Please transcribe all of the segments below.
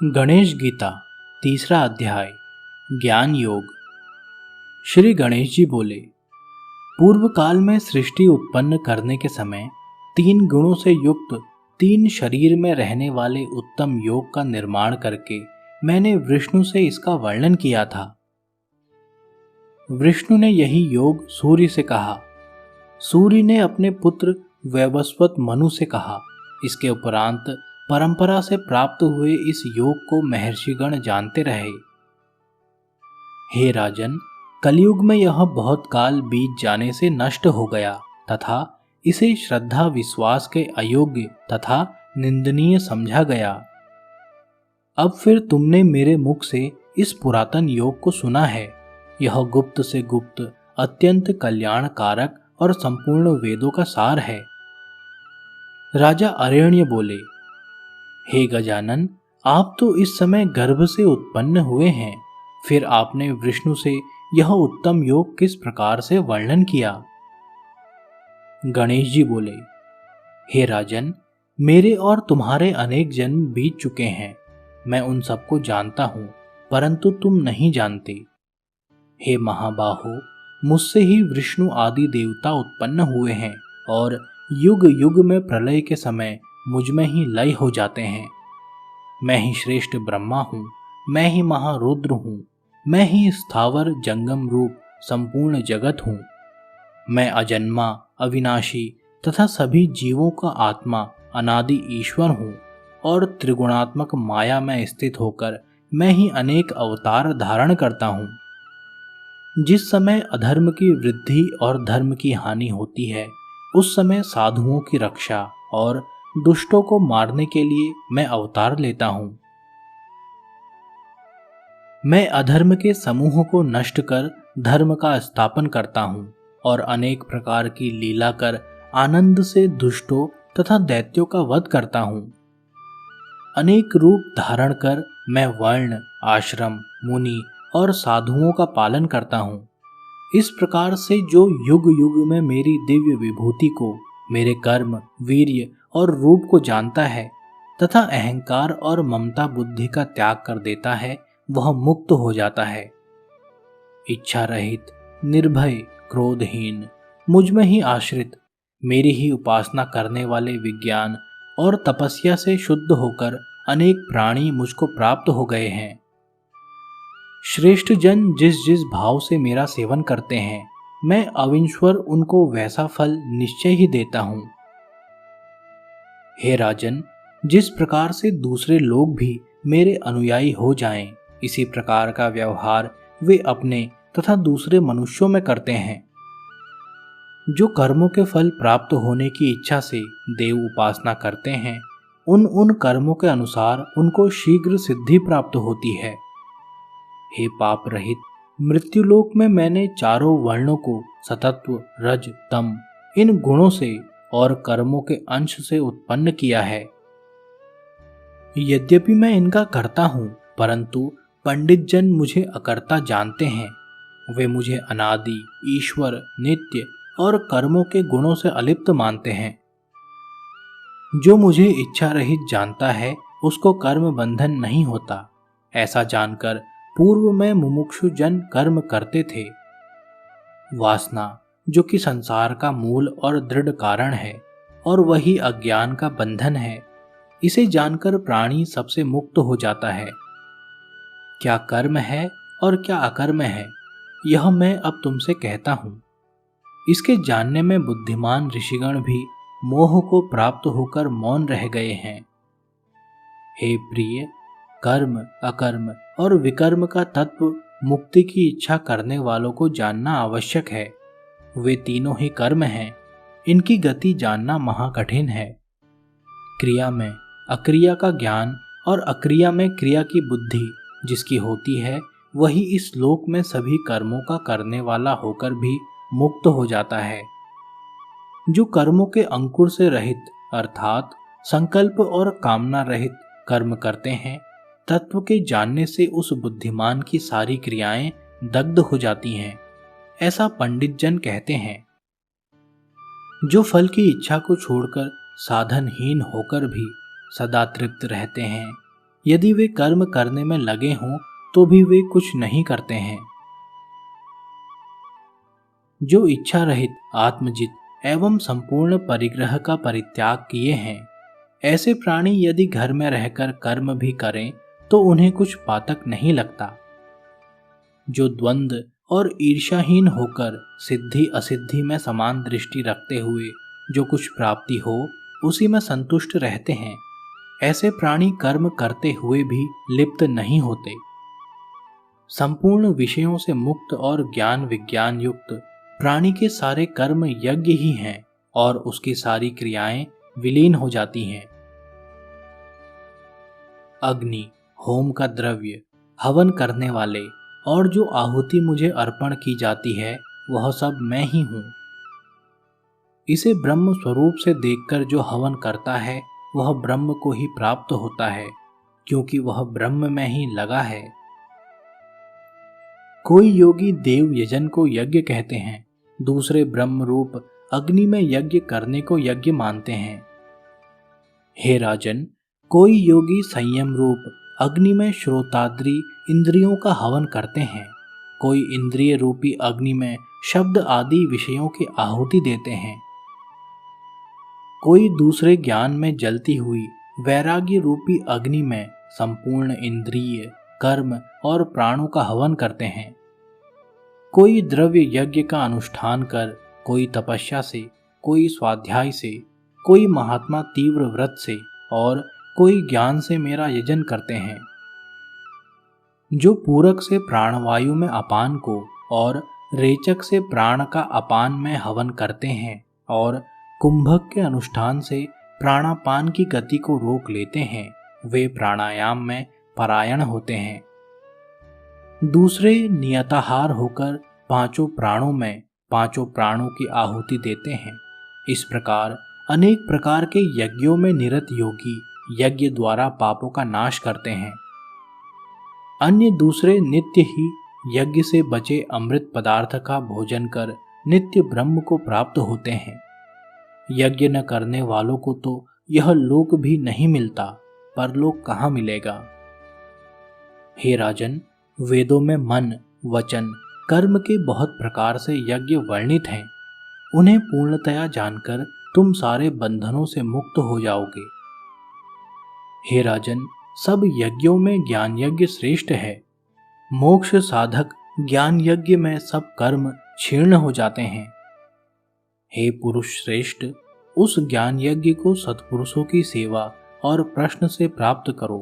गणेश गीता तीसरा अध्याय ज्ञान योग। श्री गणेश जी बोले, पूर्व काल में सृष्टि उत्पन्न करने के समय 3 गुणों से युक्त 3 शरीर में रहने वाले उत्तम योग का निर्माण करके मैंने विष्णु से इसका वर्णन किया था। विष्णु ने यही योग सूर्य से कहा। सूर्य ने अपने पुत्र वैवस्वत मनु से कहा। इसके उपरांत परंपरा से प्राप्त हुए इस योग को महर्षिगण जानते रहे। हे राजन, कलयुग में यह बहुत काल बीत जाने से नष्ट हो गया तथा इसे श्रद्धा विश्वास के अयोग्य तथा निंदनीय समझा गया। अब फिर तुमने मेरे मुख से इस पुरातन योग को सुना है। यह गुप्त से गुप्त अत्यंत कल्याणकारक और संपूर्ण वेदों का सार है। राजा अरण्य बोले, हे गजानन, आप तो इस समय गर्भ से उत्पन्न हुए हैं, फिर आपने विष्णु से यह उत्तम योग किस प्रकार से वर्णन किया? गणेश जी बोले, हे राजन, मेरे और तुम्हारे अनेक जन्म बीत चुके हैं। मैं उन सबको जानता हूं, परंतु तुम नहीं जानते। हे महाबाहो, मुझसे ही विष्णु आदि देवता उत्पन्न हुए हैं और युग युग में प्रलय के समय मुझ में ही लय हो जाते हैं। मैं ही श्रेष्ठ ब्रह्मा हूँ, मैं ही महारुद्र हूँ, मैं ही स्थावर जंगम रूप संपूर्ण जगत हूँ। मैं अजन्मा अविनाशी तथा सभी जीवों का आत्मा अनादि ईश्वर हूँ और त्रिगुणात्मक माया में स्थित होकर मैं ही अनेक अवतार धारण करता हूँ। जिस समय अधर्म की वृद्धि और धर्म की हानि होती है, उस समय साधुओं की रक्षा और दुष्टों को मारने के लिए मैं अवतार लेता हूं। मैं अधर्म के समूह को नष्ट कर धर्म का स्थापन करता हूं और अनेक प्रकार की लीला कर आनंद से दुष्टों तथा दैत्यों का वध करता हूं। अनेक रूप धारण कर मैं वर्ण, आश्रम, मुनि और साधुओं का पालन करता हूं। इस प्रकार से जो युग युग में मेरी दिव्य विभूति को, मेरे कर्म, वीर्य और रूप को जानता है तथा अहंकार और ममता बुद्धि का त्याग कर देता है, वह मुक्त हो जाता है। इच्छा रहित, निर्भय, क्रोधहीन, मुझ में ही आश्रित, मेरी ही उपासना करने वाले विज्ञान और तपस्या से शुद्ध होकर अनेक प्राणी मुझको प्राप्त हो गए हैं। श्रेष्ठ जन जिस जिस भाव से मेरा सेवन करते हैं, मैं अविश्वर उनको वैसा फल निश्चय ही देता हूं। हे राजन, जिस प्रकार से दूसरे लोग भी मेरे अनुयायी हो जाएं, इसी प्रकार का व्यवहार वे अपने तथा दूसरे मनुष्यों में करते हैं। जो कर्मों के फल प्राप्त होने की इच्छा से देव उपासना करते हैं, उन कर्मों के अनुसार उनको शीघ्र सिद्धि प्राप्त होती है। हे पाप रहित, मृत्युलोक में मैंने चारों वर्णों को सतत्व, रज, तम इन गुणों से और कर्मों के अंश से उत्पन्न किया है। यद्यपि मैं इनका करता हूं, परंतु पंडित जन मुझे अकर्ता जानते हैं। वे मुझे अनादि, ईश्वर, नित्य और कर्मों के गुणों से अलिप्त मानते हैं। जो मुझे इच्छा रहित जानता है, उसको कर्म बंधन नहीं होता। ऐसा जानकर पूर्व में मुमुक्षु जन कर्म करते थे। वासना, जो कि संसार का मूल और दृढ़ कारण है और वही अज्ञान का बंधन है, इसे जानकर प्राणी सबसे मुक्त हो जाता है। क्या कर्म है और क्या अकर्म है, यह मैं अब तुमसे कहता हूं। इसके जानने में बुद्धिमान ऋषिगण भी मोह को प्राप्त होकर मौन रह गए हैं। हे प्रिय, कर्म, अकर्म और विकर्म का तत्व मुक्ति की इच्छा करने वालों को जानना आवश्यक है। वे तीनों ही कर्म हैं, इनकी गति जानना महाकठिन है। क्रिया में अक्रिया का ज्ञान और अक्रिया में क्रिया की बुद्धि जिसकी होती है, वही इस लोक में सभी कर्मों का करने वाला होकर भी मुक्त हो जाता है। जो कर्मों के अंकुर से रहित अर्थात संकल्प और कामना रहित कर्म करते हैं, तत्व के जानने से उस बुद्धिमान की सारी क्रियाएं दग्ध हो जाती हैं, ऐसा पंडित जन कहते हैं। जो फल की इच्छा को छोड़कर साधनहीन होकर भी सदा तृप्त रहते हैं, यदि वे कर्म करने में लगे हों तो भी वे कुछ नहीं करते हैं। जो इच्छा रहित, आत्मजित एवं संपूर्ण परिग्रह का परित्याग किए हैं, ऐसे प्राणी यदि घर में रहकर कर्म भी करें तो उन्हें कुछ पातक नहीं लगता। जो द्वंद्व और ईर्ष्याहीन होकर सिद्धि असिद्धि में समान दृष्टि रखते हुए जो कुछ प्राप्ति हो उसी में संतुष्ट रहते हैं, ऐसे प्राणी कर्म करते हुए भी लिप्त नहीं होते। संपूर्ण विषयों से मुक्त और ज्ञान विज्ञान युक्त प्राणी के सारे कर्म यज्ञ ही हैं और उसकी सारी क्रियाएं विलीन हो जाती हैं। अग्नि, होम का द्रव्य, हवन करने वाले और जो आहुति मुझे अर्पण की जाती है वह सब मैं ही हूँ। इसे ब्रह्म स्वरूप से देखकर जो हवन करता है वह ब्रह्म को ही प्राप्त होता है, क्योंकि वह ब्रह्म में ही लगा है। कोई योगी देव यजन को यज्ञ कहते हैं, दूसरे ब्रह्म रूप अग्नि में यज्ञ करने को यज्ञ मानते हैं। हे राजन, कोई योगी संयम रूप अग्नि में श्रोताद्रि इंद्रियों का हवन करते हैं, कोई इंद्रिय रूपी अग्नि में शब्द आदि विषयों की आहुति देते हैं, कोई दूसरे ज्ञान में जलती हुई वैराग्य रूपी अग्नि में संपूर्ण इंद्रिय, कर्म और प्राणों का हवन करते हैं, कोई द्रव्य यज्ञ का अनुष्ठान कर, कोई तपस्या से, कोई स्वाध्याय से, कोई महात्मा तीव्र व्रत से और कोई ज्ञान से मेरा यजन करते हैं। जो पूरक से प्राणवायु में अपान को और रेचक से प्राण का अपान में हवन करते हैं और कुंभक के अनुष्ठान से प्राणापान की गति को रोक लेते हैं, वे प्राणायाम में परायण होते हैं। दूसरे नियताहार होकर पांचों प्राणों में पांचों प्राणों की आहुति देते हैं। इस प्रकार अनेक प्रकार के यज्ञों में निरत योगी यज्ञ द्वारा पापों का नाश करते हैं। अन्य दूसरे नित्य ही यज्ञ से बचे अमृत पदार्थ का भोजन कर नित्य ब्रह्म को प्राप्त होते हैं। यज्ञ न करने वालों को तो यह लोक भी नहीं मिलता, परलोक कहाँ मिलेगा। हे राजन, वेदों में मन, वचन, कर्म के बहुत प्रकार से यज्ञ वर्णित हैं। उन्हें पूर्णतया जानकर तुम सारे बंधनों से मुक्त हो जाओगे। हे राजन, सब यज्ञों में ज्ञान यज्ञ श्रेष्ठ है। मोक्ष साधक ज्ञान यज्ञ में सब कर्म क्षीर्ण हो जाते हैं। हे पुरुष श्रेष्ठ, उस ज्ञान यज्ञ को सत्पुरुषों की सेवा और प्रश्न से प्राप्त करो।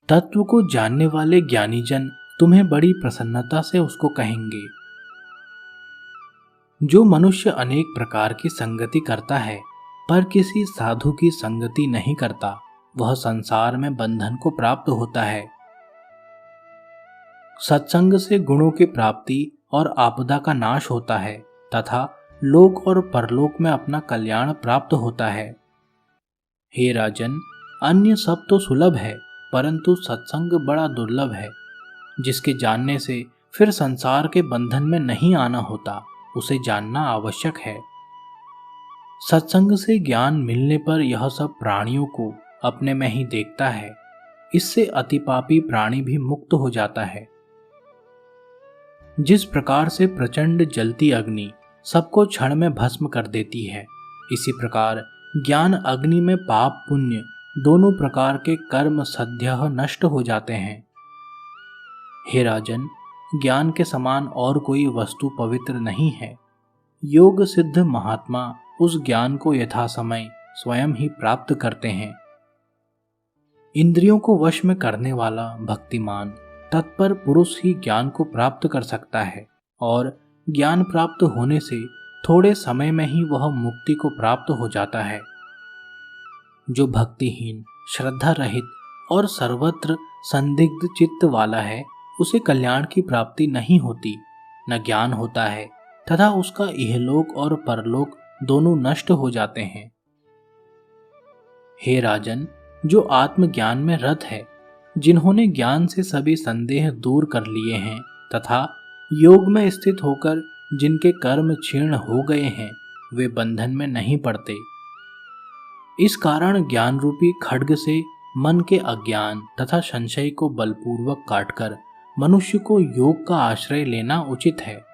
तत्व को जानने वाले ज्ञानी जन तुम्हें बड़ी प्रसन्नता से उसको कहेंगे। जो मनुष्य अनेक प्रकार की संगति करता है पर किसी साधु की संगति नहीं करता, वह संसार में बंधन को प्राप्त होता है। सत्संग से गुणों की प्राप्ति और आपदा का नाश होता है तथा लोक और परलोक में अपना कल्याण प्राप्त होता है। हे राजन, अन्य सब तो सुलभ है, परंतु सत्संग बड़ा दुर्लभ है। जिसके जानने से फिर संसार के बंधन में नहीं आना होता, उसे जानना आवश्यक है। सत्संग से ज्ञान मिलने पर यह सब प्राणियों को अपने में ही देखता है। इससे अतिपापी प्राणी भी मुक्त हो जाता है। जिस प्रकार से प्रचंड जलती अग्नि सबको क्षण में भस्म कर देती है, इसी प्रकार ज्ञान अग्नि में पाप पुण्य दोनों प्रकार के कर्म सद्यः नष्ट हो जाते हैं। हे राजन, ज्ञान के समान और कोई वस्तु पवित्र नहीं है। योग सिद्ध महात्मा उस ज्ञान को यथासमय स्वयं ही प्राप्त करते हैं। इंद्रियों को वश में करने वाला भक्तिमान तत्पर पुरुष ही ज्ञान को प्राप्त कर सकता है और ज्ञान प्राप्त होने से थोड़े समय में ही वह मुक्ति को प्राप्त हो जाता है। जो भक्तिहीन, श्रद्धा रहित और सर्वत्र संदिग्ध चित्त वाला है, उसे कल्याण की प्राप्ति नहीं होती, न ज्ञान होता है तथा उसका इहलोक और परलोक दोनों नष्ट हो जाते हैं। हे राजन, जो आत्मज्ञान में रत है, जिन्होंने ज्ञान से सभी संदेह दूर कर लिए हैं तथा योग में स्थित होकर जिनके कर्म क्षीण हो गए हैं, वे बंधन में नहीं पड़ते। इस कारण ज्ञान रूपी खड्ग से मन के अज्ञान तथा संशय को बलपूर्वक काटकर मनुष्य को योग का आश्रय लेना उचित है।